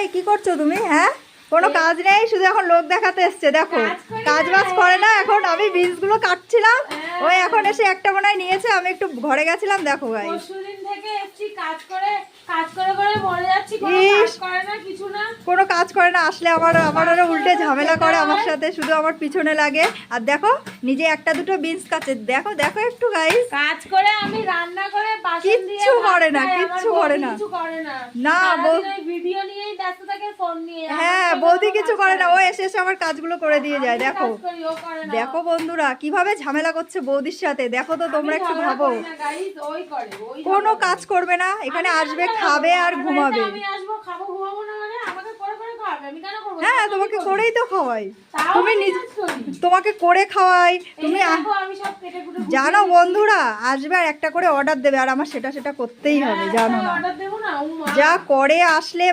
এই কি করছো তুমি? হ্যাঁ, কোনো কাজ নেই, শুধু এখন লোক দেখাতে এসছে। দেখো কাজ বাজ করে না। এখন আমি বিনসগুলো কাটছিলাম, ওই এখন এসে একটা মনে হয় নিয়েছে। আমি একটু ঘরে গেছিলাম, দেখো গাইস। পরশুদিন থেকে এসেছি, কাজ করে মরে যাচ্ছি, কোনো কাজ করে না। আসলে আমার উল্টে ঝামেলা করে আমার সাথে, শুধু আমার পিছনে লাগে। আর দেখো নিজে একটা দুটো বিনস কাটছে। দেখো দেখো একটু গাইস, কাজ করে আমি রান্না করে বাসন দিয়ে কিচ্ছু করে না, কিচ্ছু করে না। না ভিডিও নিয়েই ব্যস্ত থাকে, ফোন নিয়ে। হ্যাঁ, বৌদি কিছু করে না, ও এসে এসে আমার কাজগুলো করে দিয়ে যায়। দেখো দেখো বন্ধুরা কিভাবে ঝামেলা করছে বৌদির সাথে। দেখো তো তোমরা একটু ভাবো, কোনো কাজ করবে না, এখানে আসবে, খাবে আর ঘুমাবে। আমি আসবো, খাবো, ঘুমাবো না মানে আমাকে করে করে খাওয়াবে, আমি কেন করবো? হ্যাঁ, তোমাকে করেই তো খাওয়াই। তাও তুমি আমি নিজে, কাজ করি। তোমাকে করে খাওয়াই। তুমি দেখো, আমি সব কেটে কুটে জানো বন্ধুরা, আসবে আর একটা করে অর্ডার দেবে, আর আমার সেটা করতেই হবে, জানো না অর্ডার দেবো না। যা করে আসলে।